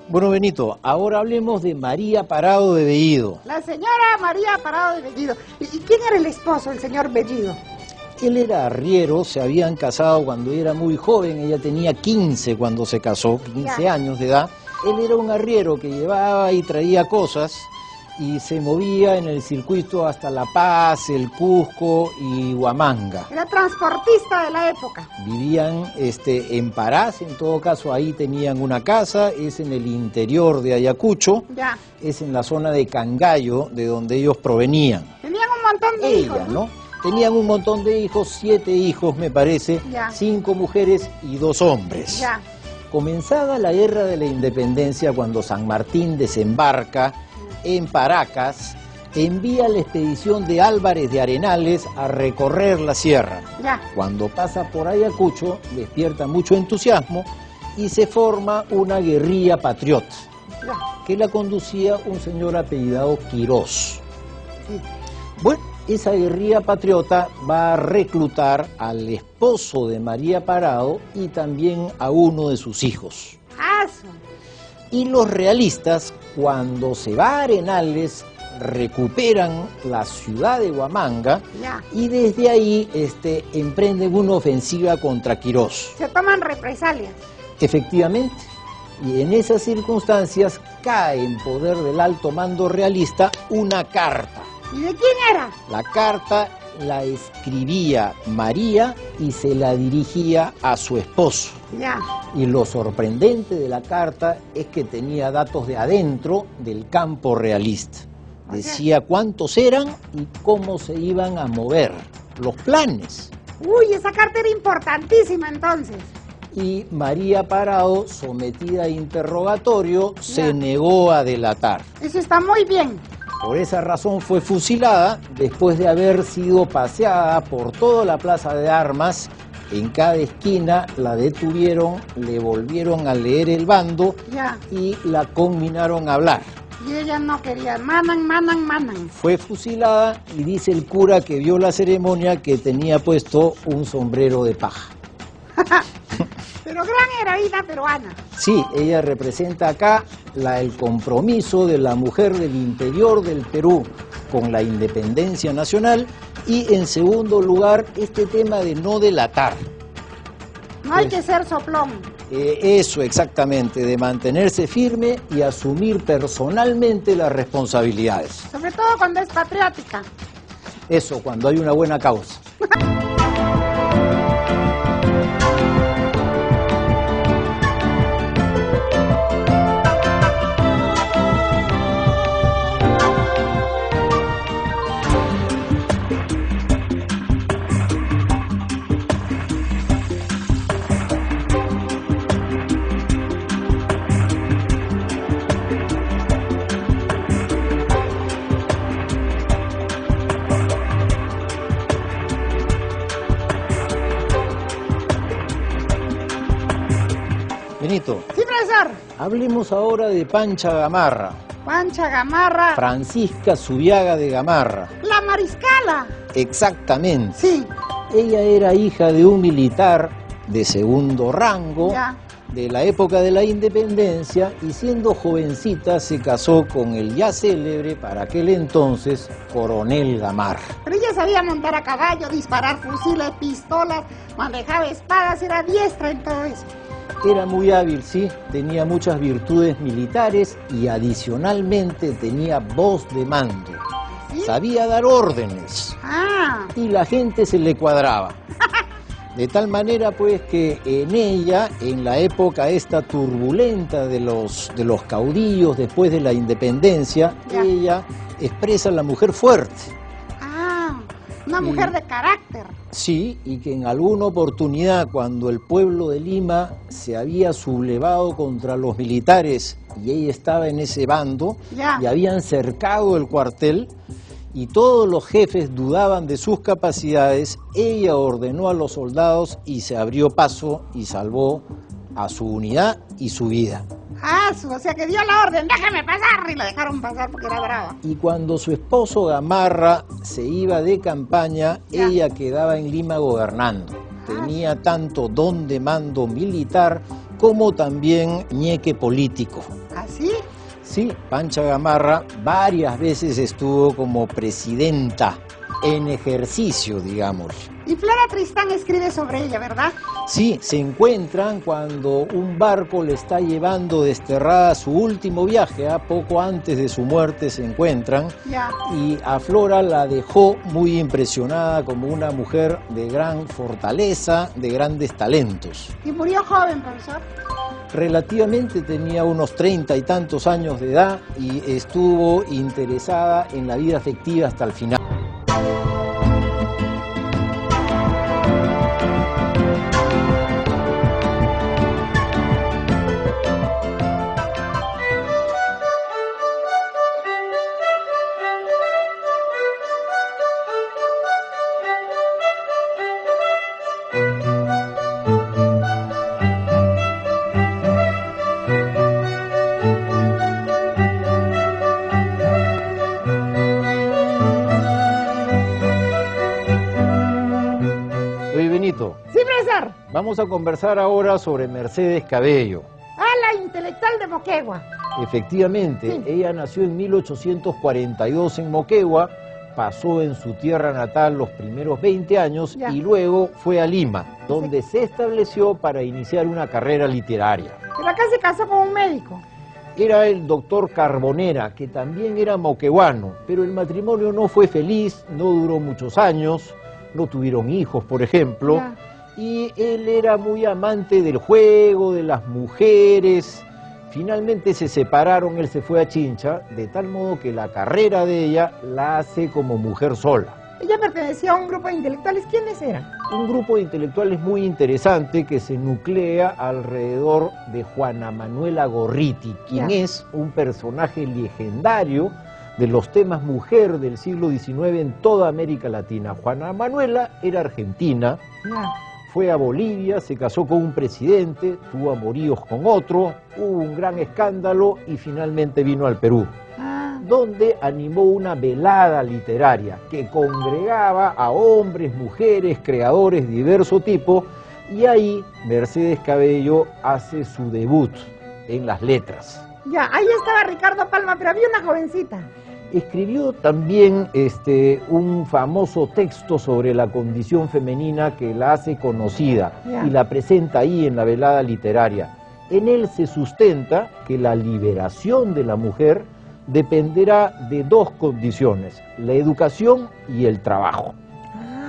Bueno, Benito, ahora hablemos de María Parado de Bellido. La señora María Parado de Bellido. ¿Y quién era el esposo, el señor Bellido? Él era arriero, se habían casado cuando era muy joven, ella tenía 15 cuando se casó, 15 años de edad. Él era un arriero que llevaba y traía cosas y se movía en el circuito hasta La Paz, el Cusco y Huamanga. Era transportista de la época. Vivían en Parás, en todo caso ahí tenían una casa, es en el interior de Ayacucho, es en la zona de Cangallo, de donde ellos provenían. Tenían un montón de hijos, ¿no? Tenían un montón de hijos, 7 hijos me parece, 5 mujeres y 2 hombres. Comenzada la guerra de la independencia cuando San Martín desembarca en Paracas, envía la expedición de Álvarez de Arenales a recorrer la sierra. Cuando pasa por Ayacucho, despierta mucho entusiasmo y se forma una guerrilla patriota, que la conducía un señor apellidado Quirós. Bueno, esa guerrilla patriota va a reclutar al esposo de María Parado y también a uno de sus hijos. Y los realistas, cuando se va a Arenales, recuperan la ciudad de Huamanga y desde ahí emprenden una ofensiva contra Quirós. Se toman represalias. Efectivamente, y en esas circunstancias cae en poder del alto mando realista una carta. ¿Y de quién era? La carta la escribía María y se la dirigía a su esposo. Y lo sorprendente de la carta es que tenía datos de adentro del campo realista. Decía cuántos eran y cómo se iban a mover, los planes. Uy, esa carta era importantísima entonces. Y María Parado, sometida a interrogatorio, se negó a delatar. Eso está muy bien. Por esa razón fue fusilada después de haber sido paseada por toda la plaza de armas. En cada esquina la detuvieron, le volvieron a leer el bando y la conminaron a hablar. Y ella no quería, manan. Fue fusilada y dice el cura que vio la ceremonia que tenía puesto un sombrero de paja. Pero gran heroína peruana. Sí, ella representa acá el compromiso de la mujer del interior del Perú con la independencia nacional y en segundo lugar este tema de no delatar. No hay que ser soplón. Eso exactamente, de mantenerse firme y asumir personalmente las responsabilidades. Sobre todo cuando es patriótica. Eso, cuando hay una buena causa. Benito. Sí, profesor. Hablemos ahora de Pancha Gamarra. Pancha Gamarra. Francisca Zubiaga de Gamarra. La mariscala. Exactamente. Sí. Ella era hija de un militar de segundo rango de la época de la independencia y siendo jovencita se casó con el ya célebre para aquel entonces coronel Gamarra. Pero ella sabía montar a caballo, disparar fusiles, pistolas, manejaba espadas, era diestra en todo eso. Era muy hábil, sí, tenía muchas virtudes militares y adicionalmente tenía voz de mando. ¿Sí? Sabía dar órdenes y la gente se le cuadraba. De tal manera pues que en ella, en la época esta turbulenta de los caudillos después de la independencia, ella expresa la mujer fuerte. Ah, una mujer de carácter. Sí, y que en alguna oportunidad, cuando el pueblo de Lima se había sublevado contra los militares y ella estaba en ese bando, y habían cercado el cuartel y todos los jefes dudaban de sus capacidades, ella ordenó a los soldados y se abrió paso y salvó a su unidad y su vida. Ah, o sea que dio la orden, déjame pasar, y la dejaron pasar porque era brava. Y cuando su esposo Gamarra se iba de campaña, ella quedaba en Lima gobernando. Tenía tanto don de mando militar como también ñeque político. ¿Ah, sí? Sí, Pancha Gamarra varias veces estuvo como presidenta en ejercicio, digamos. Y Flora Tristán escribe sobre ella, ¿verdad? Sí, se encuentran cuando un barco le está llevando desterrada a su último viaje, poco antes de su muerte se encuentran, y a Flora la dejó muy impresionada como una mujer de gran fortaleza, de grandes talentos. ¿Y murió joven, profesor? Relativamente tenía unos 30 y tantos años de edad y estuvo interesada en la vida afectiva hasta el final. Sí, profesor. Vamos a conversar ahora sobre Mercedes Cabello. Ah, la intelectual de Moquegua. Efectivamente, sí. Ella nació en 1842 en Moquegua, pasó en su tierra natal los primeros 20 años y luego fue a Lima, donde se estableció para iniciar una carrera literaria. Pero acá se casó con un médico. Era el doctor Carbonera, que también era moqueguano, pero el matrimonio no fue feliz, no duró muchos años, no tuvieron hijos, por ejemplo, y él era muy amante del juego, de las mujeres. Finalmente se separaron, él se fue a Chincha, de tal modo que la carrera de ella la hace como mujer sola. Ella pertenecía a un grupo de intelectuales. ¿Quiénes eran? Un grupo de intelectuales muy interesante que se nuclea alrededor de Juana Manuela Gorriti, quien es un personaje legendario de los temas mujer del siglo XIX en toda América Latina. Juana Manuela era argentina, fue a Bolivia, se casó con un presidente, tuvo amoríos con otro, hubo un gran escándalo y finalmente vino al Perú, donde animó una velada literaria que congregaba a hombres, mujeres, creadores de diverso tipo, y ahí Mercedes Cabello hace su debut en las letras. Ahí estaba Ricardo Palma, pero había una jovencita. Escribió también un famoso texto sobre la condición femenina que la hace conocida y la presenta ahí en la velada literaria. En él se sustenta que la liberación de la mujer dependerá de dos condiciones, la educación y el trabajo.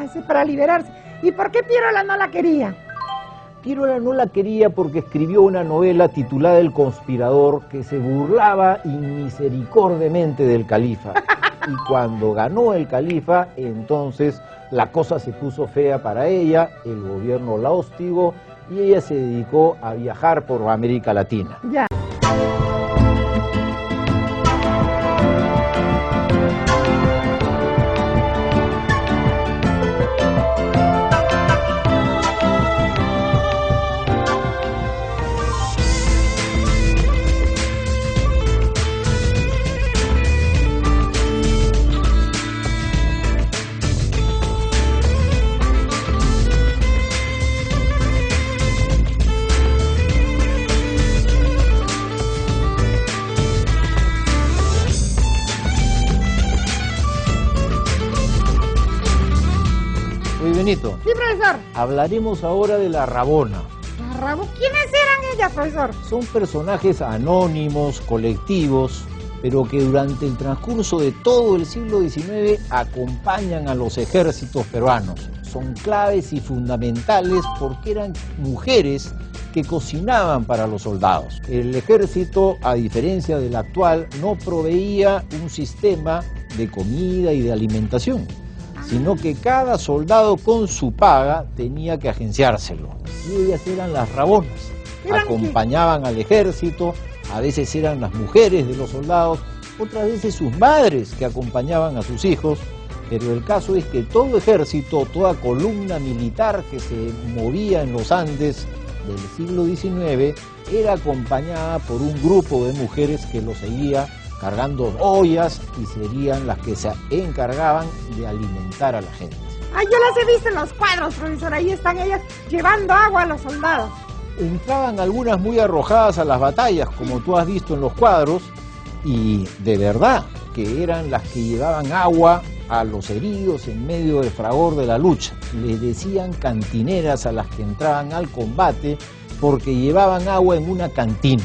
Ese es para liberarse. ¿Y por qué Piérola no la quería? Piérola no la quería porque escribió una novela titulada El conspirador que se burlaba inmisericordiamente del califa. Y cuando ganó el califa, entonces la cosa se puso fea para ella, el gobierno la hostigó y ella se dedicó a viajar por América Latina. Benito. Sí, profesor. Hablaremos ahora de la Rabona. ¿La Rabona? ¿Quiénes eran ellas, profesor? Son personajes anónimos, colectivos, pero que durante el transcurso de todo el siglo XIX acompañan a los ejércitos peruanos. Son claves y fundamentales porque eran mujeres que cocinaban para los soldados. El ejército, a diferencia del actual, no proveía un sistema de comida y de alimentación, sino que cada soldado con su paga tenía que agenciárselo. Y ellas eran las rabonas, acompañaban al ejército, a veces eran las mujeres de los soldados, otras veces sus madres que acompañaban a sus hijos, pero el caso es que todo ejército, toda columna militar que se movía en los Andes del siglo XIX era acompañada por un grupo de mujeres que lo seguía cargando ollas y serían las que se encargaban de alimentar a la gente. Ay, yo las he visto en los cuadros, profesor, ahí están ellas llevando agua a los soldados. Entraban algunas muy arrojadas a las batallas, como tú has visto en los cuadros, y de verdad que eran las que llevaban agua a los heridos en medio del fragor de la lucha. Les decían cantineras a las que entraban al combate porque llevaban agua en una cantina.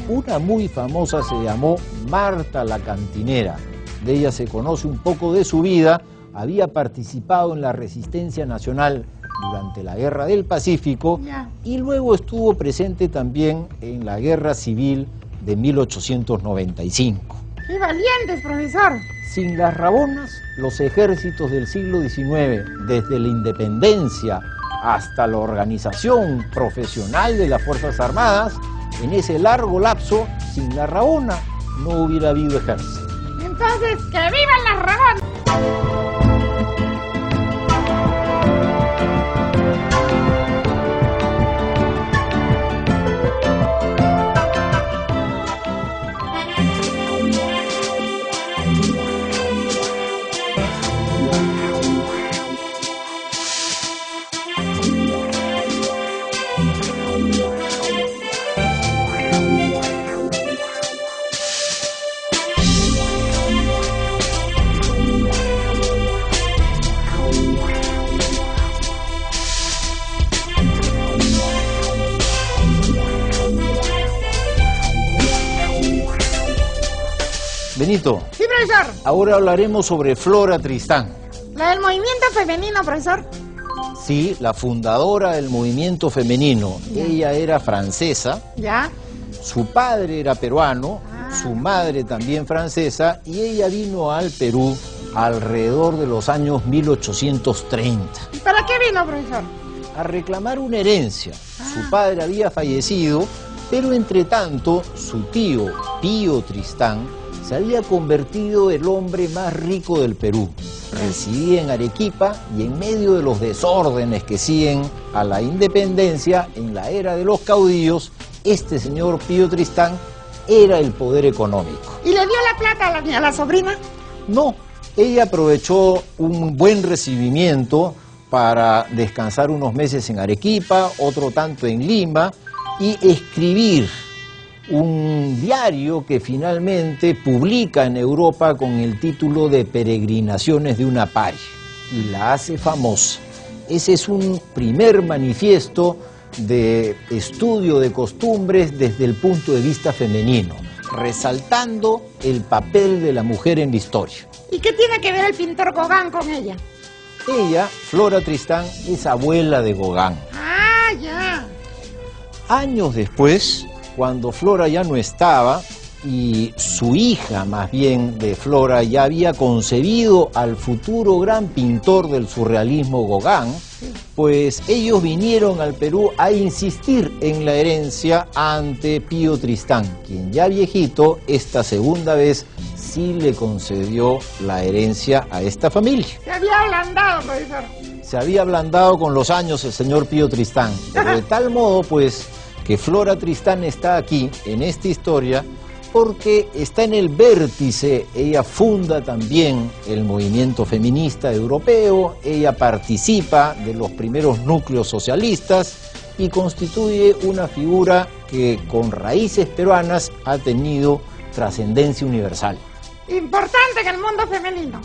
Una muy famosa se llamó Marta la Cantinera. De ella se conoce un poco de su vida. Había participado en la Resistencia Nacional durante la Guerra del Pacífico y luego estuvo presente también en la Guerra Civil de 1895. ¡Qué valientes, profesor! Sin las rabonas, los ejércitos del siglo XIX, desde la independencia hasta la organización profesional de las Fuerzas Armadas, en ese largo lapso, sin la rabona, no hubiera habido ejército. Entonces, ¡que vivan las rabonas! Benito. Sí, profesor. Ahora hablaremos sobre Flora Tristán. ¿La del movimiento femenino, profesor? Sí, la fundadora del movimiento femenino. Ella era francesa. ¿Ya? Su padre era peruano, su madre también francesa, y ella vino al Perú alrededor de los años 1830. ¿Y para qué vino, profesor? A reclamar una herencia. Su padre había fallecido, pero entre tanto su tío Pío Tristán se había convertido en el hombre más rico del Perú. Residía en Arequipa y en medio de los desórdenes que siguen a la independencia en la era de los caudillos, este señor Pío Tristán era el poder económico. ¿Y le dio la plata a la sobrina? No, ella aprovechó un buen recibimiento para descansar unos meses en Arequipa, otro tanto en Lima, y escribir un diario que finalmente publica en Europa con el título de Peregrinaciones de una paria y la hace famosa. Ese es un primer manifiesto de estudio de costumbres desde el punto de vista femenino, resaltando el papel de la mujer en la historia. ¿Y qué tiene que ver el pintor Gauguin con ella? Ella, Flora Tristán, es abuela de Gauguin. ¡Ah, ya! Años después, cuando Flora ya no estaba y su hija más bien de Flora ya había concebido al futuro gran pintor del surrealismo Gauguin, pues ellos vinieron al Perú a insistir en la herencia ante Pío Tristán, quien ya viejito, esta segunda vez sí le concedió la herencia a esta familia. Se había ablandado, profesor. Se había ablandado con los años el señor Pío Tristán, pero de tal modo pues que Flora Tristán está aquí en esta historia porque está en el vértice. Ella funda también el movimiento feminista europeo, ella participa de los primeros núcleos socialistas y constituye una figura que con raíces peruanas ha tenido trascendencia universal. Importante en el mundo femenino.